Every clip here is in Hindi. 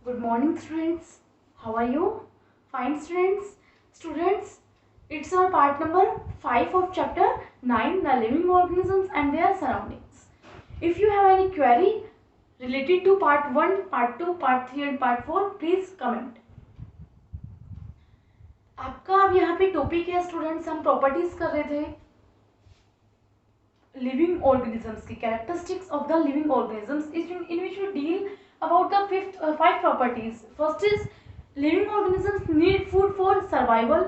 Good morning, students. How are you? Fine, students. Students, it's our part number 5 of chapter 9, the living organisms and their surroundings. If you have any query related to part 1, part 2, part 3 and part 4, please comment. आपका अब यहाँ पे टॉपिक है स्टूडेंट्स, हम प्रॉपर्टीज कर रहे थे लिविंग ऑर्गेनिजम्स की, characteristics of the living organisms, in which we deal about the five properties. First is living organisms need food for survival.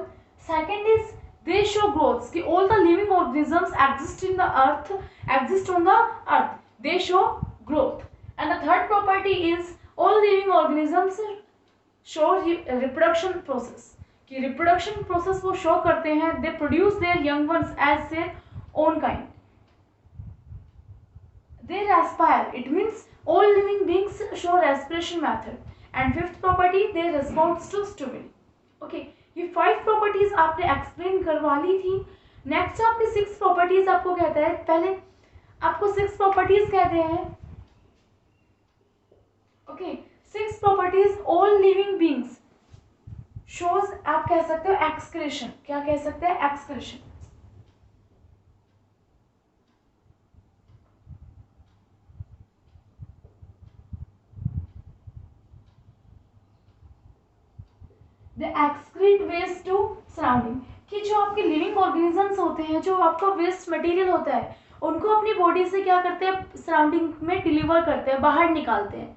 Second is they show growth. कि all the living organisms exist in the earth, exist on the earth. They show growth. And the third property is all living organisms show reproduction process. कि reproduction process वो show करते हैं. They produce their young ones as their own kind. They respire. It means all living beings show respiration method. And fifth property, they respond to stimuli. Okay, ये 5 प्रॉपर्टीज आपने एक्सप्लेन करवा ली थी. नेक्स्ट आपकी 6 प्रॉपर्टीज आपको कहता है, पहले आपको 6 प्रॉपर्टीज कहते हैं. Okay, 6 properties all living beings shows, आप कह सकते हो एक्सक्रेशन. क्या कह सकते हैं? Excretion. The excrete waste to surrounding. कि जो आपके लिविंग ऑर्गेनिजम्स होते हैं, जो आपका वेस्ट मटेरियल होता है, उनको अपनी बॉडी से क्या करते हैं? सराउंडिंग में डिलीवर करते हैं, बाहर निकालते हैं.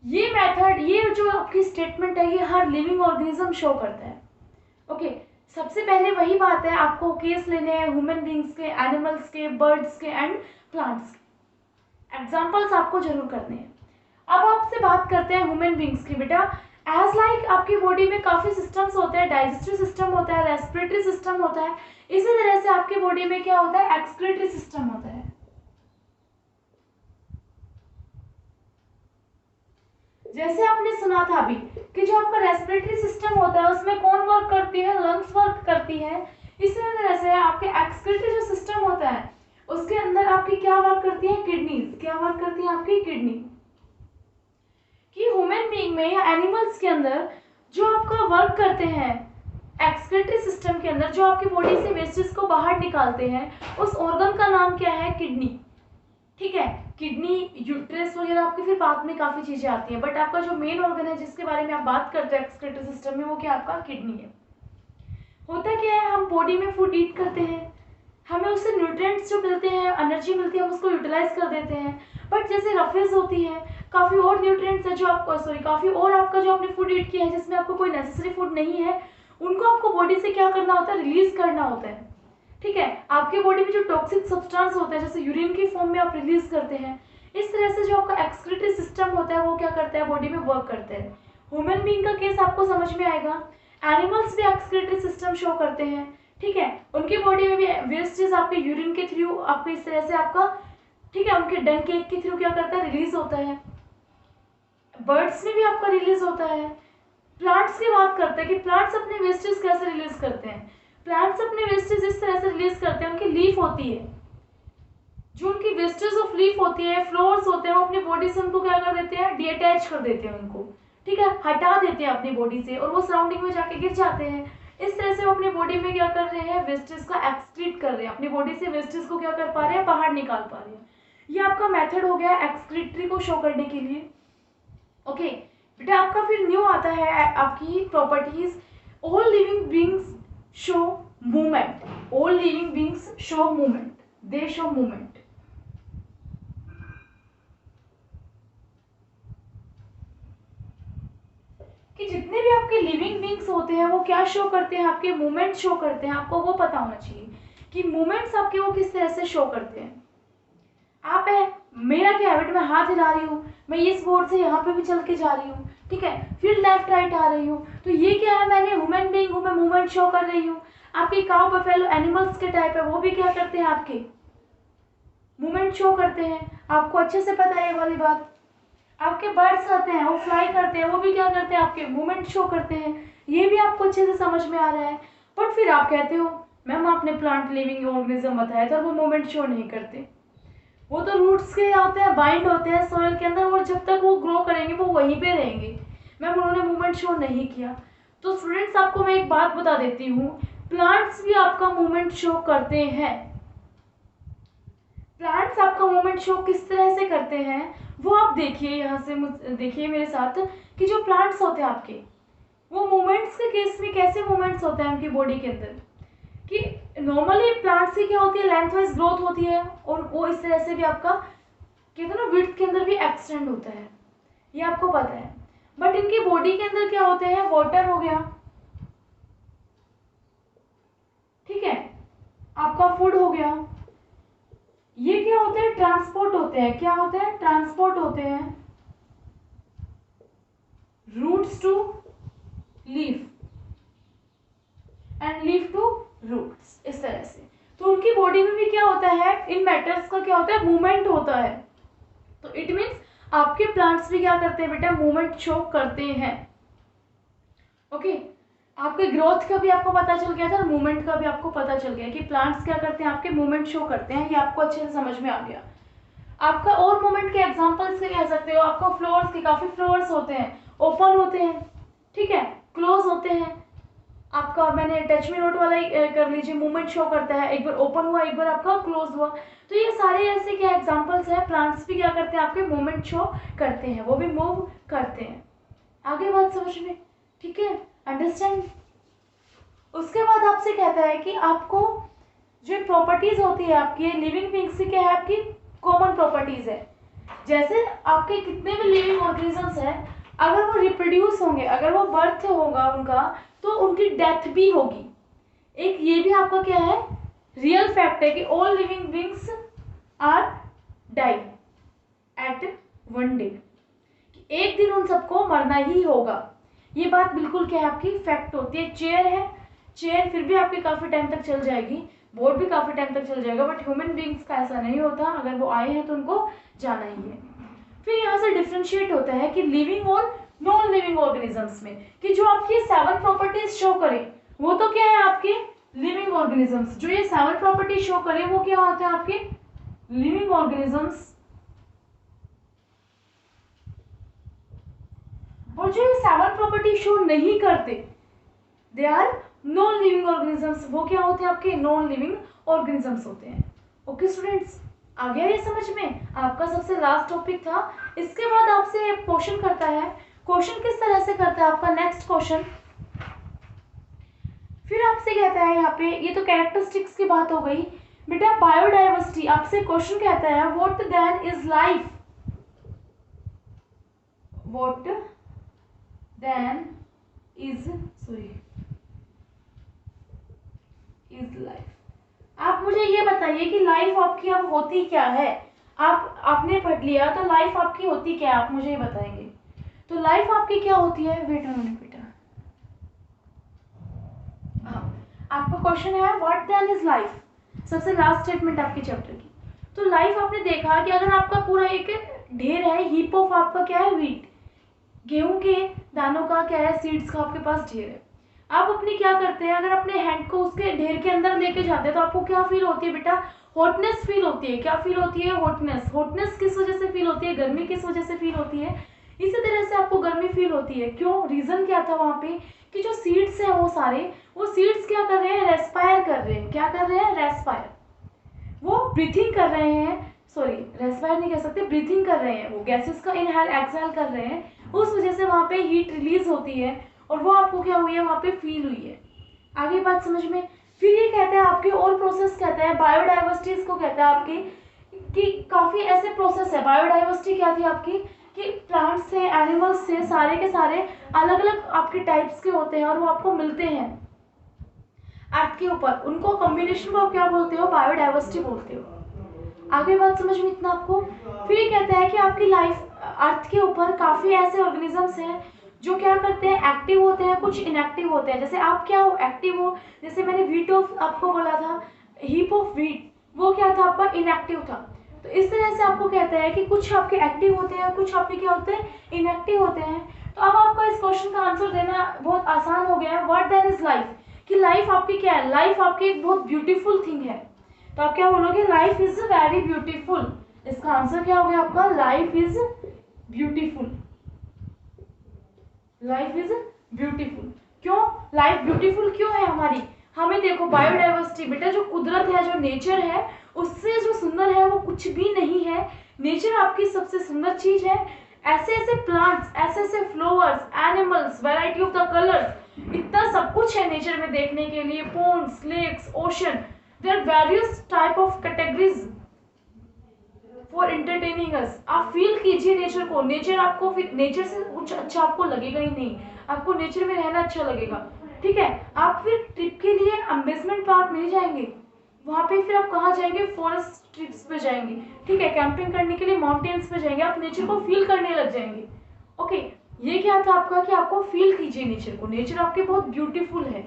ये मेथड, ये जो आपकी स्टेटमेंट है, ये हर लिविंग ऑर्गेनिज्म शो करता है. ओके, सबसे पहले वही बात है, आपको केस लेने हैं ह्यूमन बींग्स के, एनिमल्स के, बर्ड्स के एंड प्लांट्स के. एग्जाम्पल्स आपको जरूर करने हैं. अब आपसे बात करते हैं ह्यूमन बींग्स की. बेटा, एज लाइक आपकी बॉडी में काफ़ी सिस्टम्स होते हैं. डाइजेस्टिव सिस्टम होता है, रेस्पिरेटरी सिस्टम होता है. इसी तरह से आपकी बॉडी में क्या होता है? एक्सक्रीटरी सिस्टम होता है. जैसे आपने सुना था अभी कि जो आपका रेस्पिरेटरी सिस्टम होता है उसमें कौन वर्क करती है? लंग्स वर्क करती है. इसी तरह से आपके एक्सक्रीटरी जो सिस्टम होता है उसके अंदर आपकी क्या वर्क करती है? किडनीज. क्या वर्क करती है आपकी? किडनी. कि ह्यूमन बीइंग में या एनिमल्स के अंदर जो आपका वर्क करते हैं एक्सक्रीटरी सिस्टम के अंदर, जो आपकी बॉडी से वेस्टेज को बाहर निकालते हैं, उस ऑर्गन का नाम क्या है? किडनी. ठीक है, किडनी, यूट्रस वगैरह आपके फिर बाद में काफ़ी चीज़ें आती हैं, बट आपका जो मेन ऑर्गन है जिसके बारे में आप बात करते हैं एक्सक्रीटरी सिस्टम में, वो क्या? आपका किडनी है. होता क्या है, हम बॉडी में फूड ईट करते हैं, हमें उससे न्यूट्रिएंट्स जो मिलते हैं, एनर्जी मिलती है, हम उसको यूटिलाइज कर देते हैं. बट जैसे रफेज होती है, काफ़ी और न्यूट्रिएंट्स है जो आपको, काफ़ी और आपका जो आपने फूड ईट किया है जिसमें आपको कोई नेसेसरी फूड नहीं है, उनको आपको बॉडी से क्या करना होता है? रिलीज करना होता है. ठीक है, आपके बॉडी में जो टॉक्सिक सब्सटेंस होता है जैसे यूरिन की फॉर्म में आप रिलीज करते हैं. इस तरह से जो आपका एक्सक्रीटरी सिस्टम होता है वो क्या करता है? बॉडी में वर्क करता है. ह्यूमन बीइंग का केस आपको समझ में आएगा. एनिमल्स भी एक्सक्रीटरी सिस्टम शो करते हैं. ठीक है, उनकी बॉडी में भी वेस्टेज आपके यूरिन के थ्रू, आपको इस तरह से आपका, ठीक है, उनके डंग के थ्रू क्या करता है? रिलीज होता है. बर्ड्स में भी आपका रिलीज होता है. प्लांट्स की बात करते हैं कि प्लांट्स अपने वेस्टेज कैसे रिलीज करते हैं. प्लांट्स अपने वेस्टेज इस तरह से रिलीज करते हैं, उनकी लीफ होती है, जो उनकी वेस्टेज ऑफ लीफ होती है, फ्लोर्स होते हैं, वो अपनी बॉडी से उनको क्या कर देते हैं? डिअटैच कर देते हैं उनको. ठीक है, हटा देते हैं अपनी बॉडी से, और वो सराउंडिंग में जाके गिर जाते हैं. इस तरह से वो अपनी बॉडी में क्या कर रहे हैं? वेस्टेज का एक्सक्रीट कर रहे हैं, अपनी बॉडी से वेस्टेज को क्या कर पा रहे हैं? बाहर निकाल पा रहे हैं. ये आपका मेथड हो गया एक्सक्रीटरी को शो करने के लिए. ओके बेटा, आपका फिर न्यू आता है आपकी properties. All living beings show movement. All living beings show movement. दे शो मूवमेंट. कि जितने भी आपके लिविंग बींग्स होते हैं वो क्या शो करते हैं? आपके मूवमेंट शो करते हैं. आपको वो पता होना चाहिए कि मूवमेंट्स आपके वो किस तरह से शो करते हैं. आप है, मेरा क्या हैबिट, मैं हाथ हिला रही हूँ, मैं इस बोर्ड से यहाँ पे भी चल के जा रही हूँ, ठीक है, फिर लेफ्ट राइट आ रही हूँ, तो ये क्या है? मैंने ह्यूमन बीइंग हूँ, मैं मूवमेंट शो कर रही हूँ. आपके काउ बफेलो एनिमल्स के टाइप है, वो भी क्या करते हैं? आपके मूवमेंट शो करते हैं. आपको अच्छे से पता है ये वाली बात. आपके बर्ड्स आते हैं, वो फ्लाई करते हैं, वो भी क्या करते हैं? आपके मूवमेंट शो करते हैं. ये भी आपको अच्छे से समझ में आ रहा है. बट फिर आप कहते हो मैम आपने प्लांट लिविंग ऑर्गेनिज्म बताया था, वो मूवमेंट शो नहीं करते. वो तो रूट्स के होते हैं, बाइंड होते हैं सॉइल के अंदर, और जब तक वो ग्रो करेंगे वो वहीं पे रहेंगे. मैम उन्होंने मूवमेंट शो नहीं किया। तो स्टूडेंट्स आपको मैं एक बात बता देती हूँ, प्लांट्स भी आपका मूवमेंट शो करते हैं। प्लांट्स आपका मूवमेंट शो किस तरह से करते हैं वो आप देखिए, यहाँ से देखिए मेरे साथ कि जो प्लांट्स होते हैं आपके, वो मूवमेंट्स के केस में कैसे मूवमेंट्स होते हैं उनकी बॉडी के अंदर, कि नॉर्मली प्लांट्स की क्या होती है, लेंथ वाइज ग्रोथ होती है, और वो इस तरह से भी आपका कहते हैं ना विड्थ के अंदर भी एक्सटेंड होता है, ये आपको पता है। बट इनकी बॉडी के अंदर क्या होते हैं, वाटर हो गया, ठीक है, आपका फूड हो गया, ये क्या होते हैं, ट्रांसपोर्ट होते हैं। क्या होते हैं, ट्रांसपोर्ट होते हैं roots to leaf and leaf to roots, इस तरह से। तो उनकी बॉडी में भी क्या होता है, इन मैटर्स का क्या होता है, मूवमेंट होता है। तो इट मीन्स आपके प्लांट्स भी क्या करते हैं बेटा, मूवमेंट शो करते हैं। ओके, आपके ग्रोथ का भी आपको पता चल गया था, मूवमेंट का भी आपको पता चल गया कि प्लांट्स क्या करते हैं, आपके मूवमेंट शो करते हैं। ये आपको अच्छे से समझ में आ गया। आपका और मूवमेंट के एग्जांपल्स के कह सकते हो, आपको फ्लोर्स के, काफी फ्लोर्स होते हैं, ओपन होते हैं, ठीक है, क्लोज होते हैं। आपका मैंने टच मी नोट वाला ही कर लीजिए, मूवमेंट शो करता है, एक बार ओपन हुआ, एक बार आपका क्लोज हुआ। तो ये सारे ऐसे क्या एग्जांपल्स हैं, प्लांट्स भी क्या करते हैं, आपके मूवमेंट शो करते हैं, वो भी मूव करते हैं। आगे बात समझ में, ठीक है, अंडरस्टैंड। उसके बाद आपसे कहता है कि आपको जो प्रॉपर्टीज होती है आपकी लिविंग बीइंग्स की, क्या है, आपकी कॉमन प्रॉपर्टीज है। जैसे आपके कितने भी लिविंग ऑर्गेनिजम्स हैं, अगर वो रिप्रोड्यूस होंगे, अगर वो बर्थ होगा उनका, तो उनकी डेथ भी होगी। एक ये भी आपका क्या है, रियल फैक्ट है कि all living beings are die at one day, एक दिन उन सबको मरना ही होगा। ये बात बिल्कुल क्या है, आपकी फैक्ट होती है। चेयर है, चेयर फिर भी आपकी काफी टाइम तक चल जाएगी, बोर्ड भी काफी टाइम तक चल जाएगा, बट ह्यूमन बीइंग्स का ऐसा नहीं होता, अगर वो आए हैं तो उनको जाना ही है। फिर यहाँ से डिफ्रेंशिएट होता है कि लिविंग और नॉन लिविंग ऑर्गेनिजम्स में, कि जो आपकी 7 प्रॉपर्टीज शो करें वो तो क्या है, आपके लिविंग ऑर्गेनिजम्स। जो ये 7 प्रॉपर्टीज शो करें वो क्या होते हैं, आपके लिविंग ऑर्गेनिजम्स। और जो ये 7 प्रॉपर्टी शो नहीं करते, they are non living organisms. वो क्या होते हैं, आपके नॉन लिविंग ऑर्गेनिजम्स होते हैं। ओके स्टूडेंट्स, आ गया ये समझ में, आपका सबसे लास्ट टॉपिक था। इसके बाद आपसे क्वेश्चन करता है, क्वेश्चन किस तरह से करता है आपका नेक्स्ट क्वेश्चन। फिर आपसे कहता है यहाँ पे, ये तो कैरेक्टरिस्टिक्स की बात हो गई बेटा, बायोडाइवर्सिटी। आपसे क्वेश्चन कहता है what then is life, what then is is life. आप मुझे ये बताइए कि लाइफ आपकी अब होती क्या है। आपने पढ़ लिया तो लाइफ आपकी होती क्या है, आप मुझे ये बताएंगे। तो लाइफ आपकी क्या होती है, वेट अ मिनट बेटा, हाँ, आपका क्वेश्चन है व्हाट देन इज लाइफ, सबसे लास्ट स्टेटमेंट आपके चैप्टर की। तो लाइफ आपने देखा कि अगर आपका पूरा एक ढेर है, हीप ऑफ आपका क्या है, व्हीट, गेहूं के दानों का क्या है, सीड्स का आपके पास ढेर है। आप अपनी क्या करते हैं, अगर अपने हैंड को उसके ढेर के अंदर लेके जाते हैं तो आपको क्या फील होती है बेटा, हॉटनेस फील होती है। क्या फील होती है, हॉटनेस। हॉटनेस किस वजह से फील होती है, गर्मी किस वजह से फील होती है, इसी तरह से आपको गर्मी फील होती है। क्यों, रीजन क्या था वहां पे, कि जो सीड्स हैं वो सारे, वो सीड्स क्या कर रहे हैं, रेस्पायर कर रहे हैं। क्या कर रहे हैं, रेस्पायर, वो ब्रीथिंग कर रहे हैं, सॉरी रेस्पायर नहीं कह सकते, ब्रीथिंग कर रहे हैं, वो गैसेस का इनहेल एक्सहेल कर रहे हैं, उस वजह से वहां पे हीट रिलीज होती है, और वो आपको क्या हुई है, वहां पे फील हुई है। आगे बात समझ में। फिर ये कहता है आपके और प्रोसेस कहता है, बायोडाइवर्सिटी इसको कहता है आपकी, कि काफी ऐसे प्रोसेस है। बायोडाइवर्सिटी क्या थी आपकी, कि प्लांट्स थे, एनिमल्स थे, सारे के सारे अलग अलग आपके टाइप्स के होते हैं, और वो आपको मिलते हैं अर्थ के ऊपर, उनको कॉम्बिनेशन को आप क्या बोलते हो, बायोडाइवर्सिटी बोलते हो। आगे बात समझ में इतना आपको। फिर ये कहता है कि आपकी लाइफ अर्थ के ऊपर काफी ऐसे ऑर्गेनिजम्स हैं जो क्या करते हैं, एक्टिव होते हैं, कुछ इनएक्टिव होते हैं। जैसे आप क्या हो, एक्टिव हो, जैसे मैंने व्हीट ऑफ आपको बोला था, हीप ऑफ व्हीट, वो क्या था आपका, इनएक्टिव था। तो इस तरह से आपको कहता है कि कुछ आपके एक्टिव होते हैं, कुछ आपके क्या होते हैं, इनएक्टिव होते हैं। तो अब आपका इस क्वेश्चन का आंसर देना बहुत आसान हो गया है। व्हाट देन इज लाइफ, कि लाइफ आपकी क्या है, लाइफ आपकी एक बहुत ब्यूटीफुल थिंग है। तो आप क्या बोलोगे, लाइफ इज वेरी ब्यूटीफुल। इसका आंसर क्या हो गया आपका, life is beautiful. Life is beautiful. क्यों लाइफ ब्यूटीफुल क्यों है हमारी? हमें देखो बायोडाइवर्सिटी बेटा, जो कुदरत है, जो नेचर है, उससे जो सुंदर है वो कुछ भी नहीं है। नेचर आपकी सबसे सुंदर चीज है। ऐसे ऐसे प्लांट्स, ऐसे ऐसे flowers, animals, variety of the colours, इतना सब कुछ है नेचर में देखने के लिए। Ponds, lakes, ocean, there various type of categories for entertaining us. आप फील कीजिए नेचर को। नेचर आपको, नेचर से कुछ अच्छा आपको लगेगा ही नहीं, आपको नेचर में रहना अच्छा लगेगा। ठीक है, आप फिर ट्रिप के लिए अम्यूजमेंट पार्क नहीं जाएंगे, वहां पे फिर आप कहाँ जाएंगे? फॉरेस्ट ट्रिप्स पे जाएंगे। ठीक है, कैंपिंग करने के लिए माउंटेन्स पे जाएंगे, आप नेचर को फील करने लग जाएंगे। ओके, ये क्या था आपका कि आपको फील कीजिए नेचर को। नेचर आपके बहुत ब्यूटीफुल है।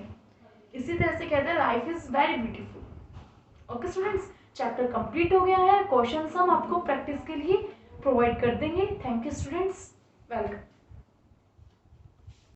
इसी तरह से कहते हैं life is very beautiful. Okay students, chapter complete हो गया है। क्वेश्चन हम आपको प्रैक्टिस के लिए प्रोवाइड कर देंगे। Thank you students, welcome.